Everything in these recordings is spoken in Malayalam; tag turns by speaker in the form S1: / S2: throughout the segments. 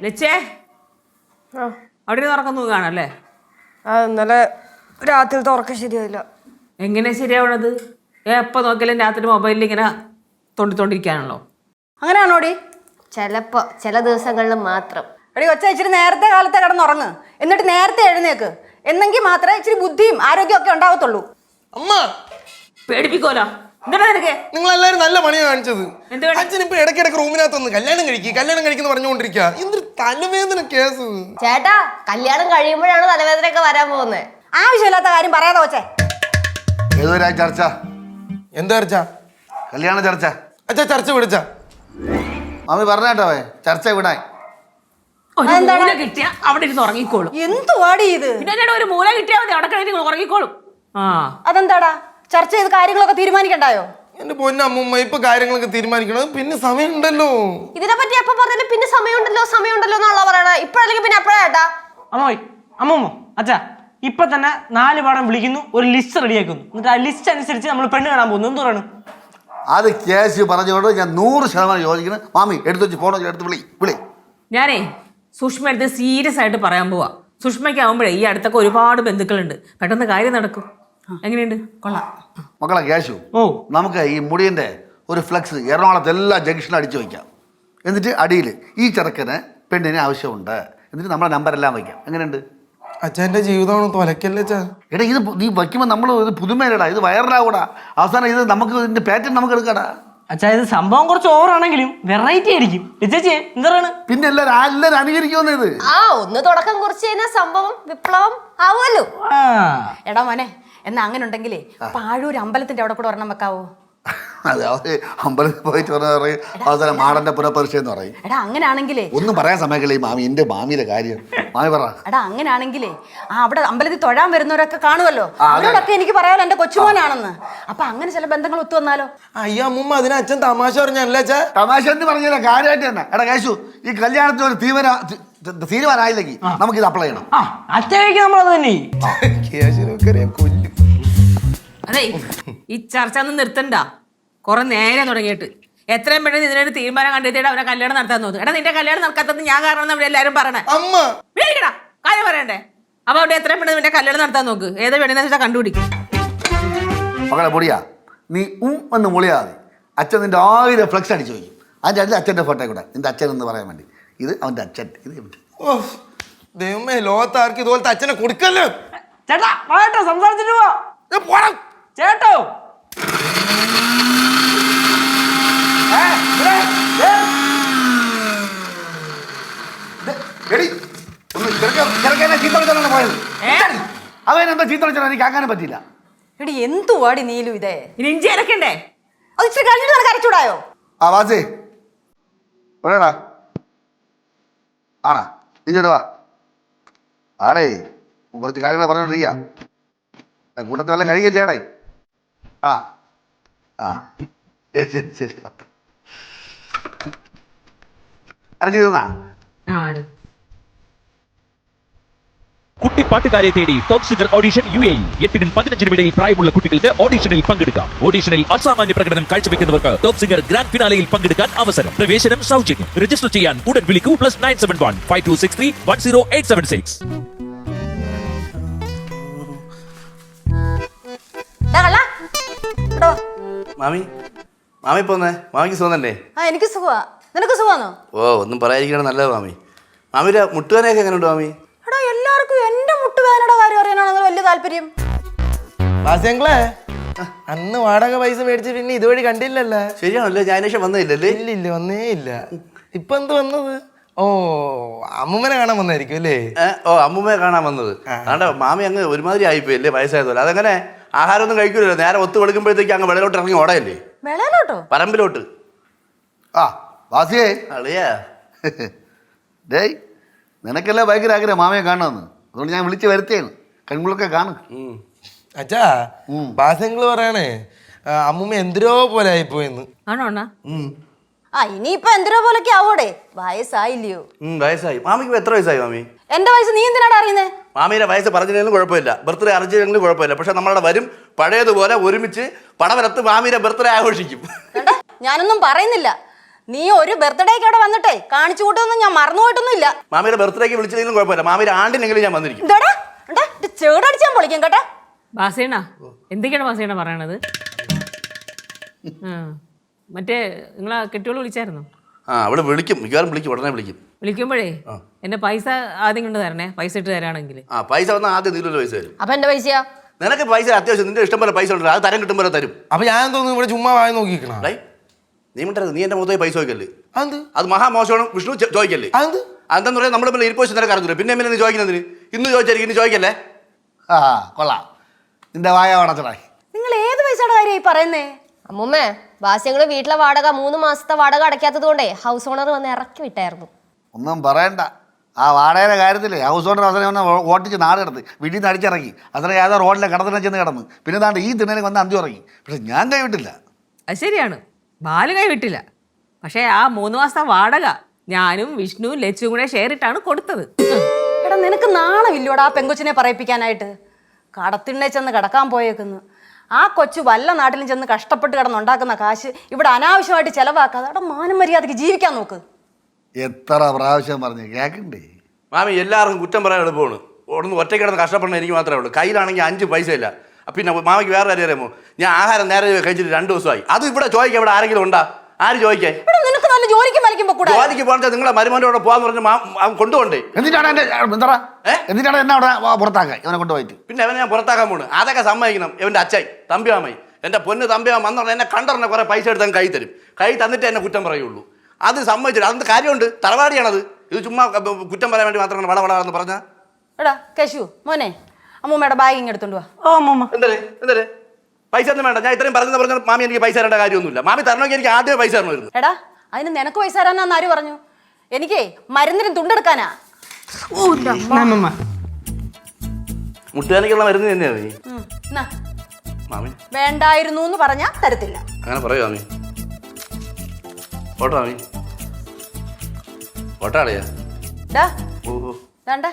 S1: ലച്ചേ അവിടെ തുറക്കുന്നു കാണല്ലേ?
S2: ഇന്നലെ രാത്രിയിലത്തെ ഉറക്കം ശരിയായില്ല.
S1: എങ്ങനെ ശരിയാവണത്? എപ്പോൾ നോക്കിയാലും രാത്രി മൊബൈലിൽ ഇങ്ങനെ തോണ്ടിക്കൊണ്ടിരിക്കാണല്ലോ.
S2: അങ്ങനെയാണോടി?
S3: ചിലപ്പോ ചില ദിവസങ്ങളിൽ മാത്രം.
S2: എടി കൊച്ച ഇച്ചിരി നേരത്തെ കാലത്തെ കിടന്നുറങ്ങ്, എന്നിട്ട് നേരത്തെ എഴുന്നേക്ക്. എന്നെങ്കിൽ മാത്രമേ ഇച്ചിരി ബുദ്ധിയും ആരോഗ്യം ഒക്കെ ഉണ്ടാവത്തുള്ളൂ.
S4: അമ്മ
S1: പേടിപ്പിക്കോലോ. എന്താണ് നിനക്ക്?
S4: നിങ്ങൾ എല്ലാരും നല്ല പണിയാണ് കാണിച്ചത്. അച്ഛൻ ഇപ്പൊ ഇടയ്ക്കിടയ്ക്ക് റൂമിനകത്ത് വന്ന് കല്യാണം കഴിക്കുന്ന പറഞ്ഞുകൊണ്ടിരിക്കുക. എന്തൊരു തലവേദന കേസ്.
S3: ചേട്ടാ, കല്യാണം കഴിയുമ്പോഴാണ് തലവേദനയൊക്കെ വരാൻ പോകുന്നത്.
S2: ആവശ്യമില്ലാത്ത കാര്യം പറയാതെ കൊച്ചേ.
S5: ഏതൊരാ ചർച്ച?
S4: എന്താ ചർച്ച?
S5: കല്യാണ ചർച്ച.
S4: അച്ഛാ ചർച്ച വിളിച്ച
S5: മാമി പറഞ്ഞേട്ടോ ചർച്ച വിടാൻ.
S1: മൂല കിട്ടിയാ അവിടെ ഇരുന്ന് ഉറങ്ങിക്കോളും.
S2: എന്തുവാടി ഇത്?
S1: പിന്നെ ഒരു മൂല കിട്ടിയാൽ മതി, അവിടെ കഴിഞ്ഞ് ഉറങ്ങിക്കോളും.
S2: അതെന്താടാ? ചർച്ച ചെയ്ത് കാര്യങ്ങളൊക്കെ തീരുമാനിക്കണ്ടായോ?
S4: എന്റെ പൊന്നമ്മൂമ്മ, ഇപ്പൊ കാര്യങ്ങളൊക്കെ തീരുമാനിക്കണം. പിന്നെ സമയമുണ്ടല്ലോ.
S3: ഇതിനെ പറ്റി എപ്പോ പറഞ്ഞാലും പിന്നെ സമയമുണ്ടല്ലോ എന്നുള്ള പറയണേ. ഇപ്പഴല്ലെങ്കിൽ പിന്നെ എപ്പോഴാട്ടാ?
S6: അമ്മൂമ്മ അച്ഛാ, ഇപ്പൊ തന്നെ 4 പാടം വിളിക്കുന്നു, ഒരു ലിസ്റ്റ് റെഡിയാക്കുന്നു. എന്നിട്ട് ആ ലിസ്റ്റ് അനുസരിച്ച് നമ്മൾ പെണ്ണ് കാണാൻ പോകുന്നു. എന്ത് പറയണം?
S5: അത് കേസ് പറഞ്ഞുകൊണ്ട് ഞാൻ 100% യോജിക്കുന്നു. മാമി എടുത്തു വെച്ച് ഫോൺ എടുത്ത് വിളി.
S1: ഞാനേ സുഷ്മ എടുത്ത് സീരിയസ് ആയിട്ട് പറയാൻ പോവാ. സുഷ്മയ്ക്കാവുമ്പോഴേ ഈ അടുത്തൊക്കെ ഒരുപാട് ബന്ധുക്കളുണ്ട്, പെട്ടെന്ന് കാര്യം നടക്കും. എങ്ങനെയുണ്ട്? കൊള്ളാം.
S5: മക്കളെ കേശു, നമുക്ക് ഈ മുടിയന്റെ ഒരു ഫ്ലെക്സ് എറണാകുളത്ത് എല്ലാ ജംഗ്ഷനിലും അടിച്ചു വയ്ക്കാം. എന്നിട്ട് അടിയിൽ ഈ ചെറുക്കന് പെണ്ണിന് ആവശ്യമുണ്ട്, എന്നിട്ട് നമ്മളെ നമ്പരെല്ലാം വയ്ക്കാം. എങ്ങനെയുണ്ട്?
S4: അച്ഛൻ്റെ ജീവിതമാണ് തൊലക്കല്ലേ അച്ഛാ.
S5: എടാ, ഇത് നീ വയ്ക്കുമ്പോൾ നമ്മൾ ഇത് പുതുമയിലടാ, ഇത് വൈറലാകൂടാ. അവസാനം ഇത് നമുക്ക് ഇതിന്റെ പാറ്റേൺ നമുക്ക് എടുക്കടാ.
S6: അച്ഛാ, ഇത് സംഭവം കുറച്ച് ഓവറാണെങ്കിലും വെറൈറ്റി ആയിരിക്കും. ചേച്ചി എന്താണ്?
S5: പിന്നെ എല്ലാവരും അനുകരിക്കുമെന്ന് ഇത്.
S3: ഒന്ന് തുടക്കം കുറിച്ച് കഴിഞ്ഞാൽ സംഭവം വിപ്ലവം ആവുമല്ലോ.
S2: എടാ മോനെ, എന്നാ അങ്ങനെ ഉണ്ടെങ്കിലേ പാഴൂർ അമ്പലത്തിന്റെ അവിടെ കൂടെ ഒരെണ്ണം വെക്കാവോ?
S5: അതെ, അവര് അമ്പലത്തിൽ പോയിട്ട് പറയും അവസാനം മാടന്റെ പുനഃപരിശീലനം എന്ന് പറയും.
S2: എടാ അങ്ങനെയാണെങ്കിലേ
S5: ഒന്നും പറയാൻ സമയമില്ല ഈ മാമി. എന്റെ മാമിയുടെ കാര്യം മാമി പറ.
S2: എടാ അങ്ങനെയാണെങ്കിലേ അവിടെ അമ്പലത്തിൽ തൊഴാൻ വരുന്നവരൊക്കെ കാണുമല്ലോ, അവരോടൊക്കെ എനിക്ക് പറയാലോ എന്റെ കൊച്ചുമോനാണെന്ന്. അപ്പൊ അങ്ങനെ ചില ബന്ധങ്ങൾ ഒത്തു വന്നാലോ?
S4: അയ്യോ അമ്മൂമ്മ, അതിന് അച്ഛൻ തമാശ പറഞ്ഞല്ലേ അച്ഛാ?
S5: തമാശ എന്ന് പറഞ്ഞില്ല, കാര്യമായിട്ട് തന്നെ. എടാ കേശു, ഈ കല്യാണത്തിന് ഒരു തീരുമാനമായില്ലെങ്കിൽ നമുക്കിത് അപ്ലൈ ചെയ്യണം.
S6: അച്ഛനേക്ക് നമ്മളത് തന്നെ.
S1: അതെ, ഈ ചർച്ച ഒന്നും നിർത്തണ്ട. കുറെ നേരം തുടങ്ങിയിട്ട് എത്രയും പെട്ടെന്ന് ഇതിനൊരു തീരുമാനം കണ്ടെത്തിയിട്ട് അവനെ കല്യാണം നടത്താൻ തോന്നുന്നു. എടാ, നിന്റെ കല്യാണം നടക്കാത്തത് ഞാൻ കാരണം അവിടെ എല്ലാവരും പറയണേ.
S4: അമ്മ
S1: വീടിക്കടാ, കാര്യം പറയണ്ടേ? അപ്പൊ അവിടെ എത്രയും പെട്ടെന്ന് നിന്റെ കല്യാണം നടത്താൻ നോക്ക്. ഏത് പെണ്ണെന്ന് വെച്ചാൽ കണ്ടുപിടിക്കും.
S5: മകളെ പൊടിയാ, നീ എന്ന് മുളിയാതെ അച്ഛൻ നിന്റെ 1000 ഫ്ലെക്സ് അടിച്ചു വയ്ക്കും. അതിൻ്റെ അടിയിൽ അച്ഛൻ്റെ ഫോട്ടോ കൂടെ, നിന്റെ അച്ഛൻ എന്ന് പറയാൻ വേണ്ടി. ഇത് അവൻ്റെ അച്ഛൻ. ഇത്
S4: ദൈവമേ, ലോകത്താർക്ക് ഇതുപോലത്തെ അച്ഛനെ കൊടുക്കല്ലോ.
S6: ചേട്ടാ വാട്ടോ, സംസാരിച്ചിട്ട് പോവാ ചേട്ടോ.
S5: അവനെന്താ ചീത്ത വിളിച്ചാൽ എനിക്ക് ആക്കാനും പറ്റില്ല.
S2: എടി എന്തുവാടി നീലു ഇതേ?
S1: ഇനി ഇഞ്ചി അരക്കണ്ടേ?
S2: അത് ഇച്ചിരി കഴിഞ്ഞിട്ട് നിനക്ക് അരച്ചൂടായോ?
S5: ആ വാസേ എവിടെയാടാ? ആണാ, ഇങ്ങോട്ട് വാ. ആടേ, കുറച്ച് കാര്യങ്ങൾ പറഞ്ഞോണ്ടിരിക്കുക. കൂട്ടത്തിൽ വല്ല കഴിയുകയും ചെയ്യണേ. ആ ആ ശരി. അരച്ചു തന്നാ
S7: കുട്ടിപ്പാട്ടുകാരെ തേടി ടോപ്പ് സിംഗർ ഓഡിഷൻ UAE. 8 നും 15 ഇടയിൽ പ്രായമുള്ള കുട്ടികൾക്ക് ഓഡിഷനിൽ പങ്കെടുക്കാം. ഓഡിഷനിൽ അസാമാന്യ പ്രകടനം കാഴ്ചവെക്കുന്നവർക്ക് ടോപ്പ് സിംഗർ ഗ്രാൻഡ് ഫിനാലയിൽ പങ്കെടുക്കാൻ അവസരം. പ്രവേശനം സൗജന്യം. രജിസ്റ്റർ ചെയ്യാൻ ഉടൻ വിളിക്കൂ. +971 5263 10876.
S8: മാമി പോന്നേ. മാമിക്ക് സുഖം തന്നെ?
S2: എനിക്ക് സുഖമാ. നിനക്ക് സുഖമാണോ?
S8: ഒന്നും പറയാതിരിക്കണം നല്ലത് മാമി. മാമിയുടെ മുട്ടുവേനയൊക്കെ എങ്ങനെയുണ്ട് മാമി?
S2: എടാ, എല്ലാവർക്കും എന്റെ മുട്ടുവേദനയുടെ കാര്യം അറിയാനാണെന്ന് വലിയ താല്പര്യം.
S4: വാസ്യങ്ങളെ, അന്ന് വാടക പൈസ മേടിച്ച് പിന്നെ ഇതുവഴി കണ്ടില്ലല്ലോ.
S8: ശരിയാണല്ലോ, ഞാൻ വന്നില്ലല്ലേ?
S4: ഇല്ല, വന്നേ ഇല്ല. ഇപ്പൊ എന്ത് വന്നത്? ഓ, അമ്മൂമ്മനെ കാണാൻ വന്നായിരിക്കും അല്ലേ?
S8: അമ്മൂമ്മയെ കാണാൻ വന്നത്. അതുകൊണ്ട് മാമി അങ്ങ് ഒരുമാതിരി ആയിപ്പോയില്ലേ, വയസ്സായതുപോലെ. അതങ്ങനെ ആഹാരമൊന്നും കഴിക്കൂലല്ലോ. നേരെ ഒത്തു കൊടുക്കുമ്പോഴത്തേക്ക് അങ്ങ് വെളിയിലോട്ട് ഇറങ്ങി ഓടയല്ലേ, പറമ്പിലോട്ട്.
S5: ആ വാസിയേ,
S8: അളിയാ
S5: ഡേയ്, നിനക്കല്ലേ ഭയങ്കര ആഗ്രഹം മാമയെ കാണണമെന്ന്. അതുകൊണ്ട് ഞാൻ വിളിച്ച് വരുത്തിയാണ്. കൺകുളൊക്കെ കാണും.
S4: അച്ഛാ, വാസ്യങ്ങള് പറയണേ അമ്മൂമ്മ എന്തിരോ പോലെ ആയിപ്പോയെന്ന്.
S1: ആണോ അണ്ണാ?
S2: ഇനിയിപ്പൊ എന്തിനോ പോലൊക്കെ ആവോടെ, വയസ്സായില്ലയോ?
S8: വയസ്സായി. മാമിക്ക് എത്ര വയസ്സായി മാമി?
S2: എന്റെ വയസ്സ് നീ എന്തിനാണ് അറിയുന്നേ?
S8: മാമിയുടെ വയസ്സ് പറഞ്ഞില്ലെങ്കിലും കുഴപ്പമില്ല, ബർത്ത്ഡേ അറിഞ്ഞില്ലെങ്കിലും കുഴപ്പമില്ല. പക്ഷെ നമ്മളവിടെ വരും, പഴയതുപോലെ ഒരുമിച്ച് പടവലത്ത് മാമിയുടെ ബർത്ത്ഡേ ആഘോഷിക്കും.
S2: ഞാനൊന്നും പറയുന്നില്ല. നീ ഒരു ബർത്ത്ഡേക്ക് അവിടെ വന്നിട്ടേ കാണിച്ചു കൂട്ടൊന്നും ഞാൻ മറന്നുപോയിട്ടൊന്നും ഇല്ല.
S8: മാമിയുടെ ബർത്ത്ഡേക്ക് വിളിച്ചില്ലെങ്കിലും കുഴപ്പമില്ല, മാമിയുടെ ആണ്ടിനെങ്കിലും ഞാൻ വന്നിരിക്കും.
S2: എന്താടാ ചേടടിച്ചാൻ പൊളിക്കും കേട്ടാ.
S1: ബാസേണ എന്തൊക്കെയാണ് ബാസേണ പറയണത്? മറ്റേ നിങ്ങളെ കെട്ടിയോള് വിളിച്ചായിരുന്നോ?
S8: അവിടെ വിളിക്കും, മിക്കവാറും വിളിക്കും, ഉടനെ വിളിക്കും.
S1: വിളിക്കുമ്പോഴേ എന്റെ പൈസ ആദ്യം കൊണ്ട് തരണേ, പൈസ ഇട്ട് തരാണെങ്കിൽ.
S8: പൈസ വന്നാൽ ആദ്യം നീലൊരു പൈസ തരും.
S3: അപ്പൊ എന്റെ പൈസയോ?
S8: നിനക്ക് പൈസ അത്യാവശ്യം, നിന്റെ ഇഷ്ടം പോലെ പൈസ ഉണ്ട്, അത് തരം കിട്ടുമ്പോൾ തരും.
S4: അപ്പൊ ഞാൻ തോന്നുന്നു ഇവിടെ ചുമ്മാ വായി നോക്കിക്കണ.
S8: നീ മിണ്ടരുത്, നീ എന്റെ മുഖത്ത് പൈസ ചോദിക്കല്ലേ, അത് മഹാമോശമാണ്. വിഷ്ണു ചോദിക്കല്ലേ, അതെന്താന്ന് പറയാൻ നമ്മുടെ പേര് ഇരിപ്പോശം നിനക്ക് അറിഞ്ഞില്ല, പിന്നെ നീ ചോദിക്കുന്നതിന് ഇന്ന് ചോദിച്ചായിരിക്കും, ഇന്ന് ചോദിക്കല്ലേ.
S5: കൊള്ളാം, നിന്റെ വായ അടച്ചടാ.
S2: നിങ്ങൾ ഏത് പൈസയുടെ കാര്യമായി പറയുന്നേ?
S3: അമ്മൂമ്മേ, ബാസ്യങ്ങള് വീട്ടിലെ വാടക 3 മാസത്തെ വാടക അടയ്ക്കാത്തത് കൊണ്ടേ ഹൗസ് ഓണർ വന്ന് ഇറക്കി വിട്ടായിരുന്നു.
S5: ഒന്നും പറയണ്ട, ആ വാടകയുടെ കാര്യത്തില് ഹൗസ് ഓണർ അവസരം വന്ന് ഓട്ടിച്ച് നാട് കിടന്ന് വീട്ടിൽ നിന്ന് അടിച്ചിറങ്ങി. അതിനെ ഏതോ റോഡിലെ കടത്തിനെ ചെന്ന് കിടന്ന്, പിന്നെ താണ്ട് ഈ തിണ്ണയിൽ വന്ന് അന്തി ഇറങ്ങി. പക്ഷെ ഞാൻ കൈവിട്ടില്ല.
S1: അത് ശരിയാണ്, ബാല് കൈ വിട്ടില്ല. പക്ഷേ ആ 3 മാസത്തെ വാടക ഞാനും വിഷ്ണുവും ലച്ചുവും കൂടെ ഷെയർ ഇട്ടാണ് കൊടുത്തത്.
S2: എടാ നിനക്ക് നാണമില്ലോടാ ആ പെങ്കൊച്ചിനെ പറയിപ്പിക്കാനായിട്ട്? കടത്തിണ്ണെ ചെന്ന് കിടക്കാൻ പോയേക്കുന്നു. ആ കൊച്ചു വല്ല നാട്ടിലും ചെന്ന് കഷ്ടപ്പെട്ട് കിടന്നുണ്ടാക്കുന്ന കാശ് ഇവിടെ അനാവശ്യമായിട്ട് ചെലവാക്കാതെ അവിടെ മാനം മര്യാദയ്ക്ക് ജീവിക്കാൻ നോക്ക്.
S5: എത്ര പ്രാവശ്യം പറഞ്ഞു കേൾക്കണ്ടേ?
S8: മാമി എല്ലാവർക്കും കുറ്റം പറയാൻ എളുപ്പമാണ്. ഒന്ന് ഒറ്റ കിടന്ന് കഷ്ടപ്പെടുന്ന എനിക്ക് മാത്രമേ ഉള്ളൂ. കയ്യിലാണെങ്കിൽ 5 പൈസ ഇല്ല. പിന്നെ മാമിക്ക് വേറെ കാര്യം അറിയാമോ, ഞാൻ ആഹാരം നേരെ കഴിച്ചിട്ട് 2 ദിവസമായി. അത് ഇവിടെ ചോദിക്കാം, ഇവിടെ ആരെങ്കിലും ഉണ്ടാ? ആര് ചോദിക്കേ?
S2: നിനക്ക് നല്ല ജോലിക്ക് മരിക്കുമ്പോ കൂടെ
S8: ജോലിക്ക് പോകണ നിങ്ങളെ മരുമോനോടെ പോകാന്ന് പറഞ്ഞ് കൊണ്ടുപോണ്ടേ?
S5: എന്നിട്ടാണ് എന്നെ അവിടെ പുറത്താക്കാൻ ഇവനെ കൊണ്ടുപോയിട്ട്.
S8: പിന്നെ അവനെ ഞാൻ പുറത്താക്കാൻ പോണ്, അതൊക്കെ സമ്മതിക്കണം. ഇവന്റെ അച്ഛായി തമ്പിയാമായി, എന്റെ പൊന്ന് തമ്പിയാമ വന്നോളെ എന്നെ കണ്ടറിഞ്ഞ കുറെ പൈസ എടുത്താൽ കൈ തരും. കൈ തന്നിട്ട് എന്നെ കുറ്റം പറയുള്ളൂ. അത് സമ്മതിച്ചില്ല, അതിന്റെ കാര്യമുണ്ട്. തറവാടിയാണത്. ഇത് ചുമ്മാ കുറ്റം പറയാൻ വേണ്ടി മാത്രമാണ് വളവളാന്ന് പറഞ്ഞ.
S2: എടാ കേശു മോനെ, അമ്മൂമ്മയുടെ ബാഗ് ഇങ്ങ് എടുത്തോണ്ട് വാ.
S6: ഓ അമ്മൂമ്മ.
S8: എന്തേ പൈസ ഒന്നും വേണ്ട, ഞാൻ ഇത്രയും പറഞ്ഞ മാമി എനിക്ക് പൈസ തരേണ്ട കാര്യമൊന്നുമില്ല. മാമി തരണമെങ്കിൽ എനിക്ക് ആദ്യമേ പൈസ തരണമായിരുന്നു.
S2: എടാ അതിന് നിനക്ക് പൈസ തരാനാന്ന് ആര് പറഞ്ഞു? എനിക്കേ മരുന്നിന് തുണ്ടെടുക്കാനാ.
S6: അമ്മൂമ്മ.
S8: മുട്ടുകാനിക്കുള്ള മരുന്ന് തന്നെയാണ് നീ
S2: എന്നാ,
S8: മാമി.
S2: വേണ്ടായിരുന്നു എന്ന് പറഞ്ഞാ തരത്തില്ല.
S8: അങ്ങനെ പറയൂ മാമി. ഓട്ടോ മാമി, ഓട്ടാളിയാ.
S2: ഡാ ദാണ്ടെ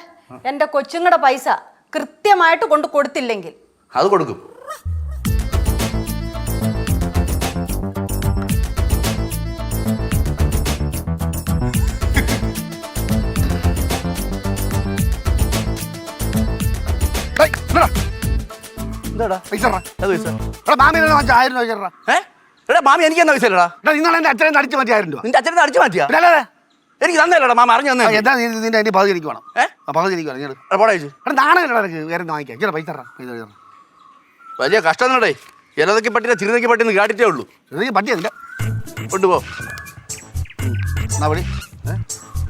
S2: എന്റെ കൊച്ചുങ്ങളുടെ പൈസ കൃത്യമായിട്ട് കൊണ്ട് കൊടുത്തില്ലെങ്കിൽ
S8: അത് കൊടുക്കും. എന്താടാ
S5: പൈസ
S8: ഏത് പൈസ?
S5: മാമി 1000 രൂപ ചേട്ടാ.
S8: എടാ മാമി എനിക്ക് എന്താ പൈസ ഇല്ലടാ?
S5: നിങ്ങൾ എന്റെ അച്ഛനെ അടിച്ചു മാറ്റി 1000 രൂപ.
S8: നിന്റെ അച്ഛനെ അടിച്ചു മാറ്റിയാ?
S5: അല്ലേ
S8: എനിക്ക് തന്നല്ലടാ മാമ, അറിഞ്ഞു തന്നെ.
S5: എന്താ നിന്റെ അതിന്റെ പകുതി എനിക്ക് വേണം. പകുതി എനിക്ക് വേണം.
S8: പോടാ ചേച്ചി.
S5: നാണയം വേറെ വാങ്ങിക്കാം. ചേട്ടാ പൈസ പൈസ
S8: വലിയ കഷ്ടം തന്നെടേ. ഇലതൊക്കെ പട്ടില്ല ചിരുതൊക്കെ പട്ടിന്ന് കേട്ടിട്ടേ ഉള്ളൂ.
S5: പറ്റിയതില്ല
S8: കൊണ്ടുപോ.
S5: എന്നാ വിളി.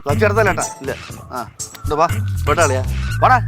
S5: കുറച്ചെടുത്തല്ലേട്ടാ?
S8: ഇല്ല.
S5: ആ എന്താ വാ
S8: പോട്ടാളിയാ.
S5: വാടാ.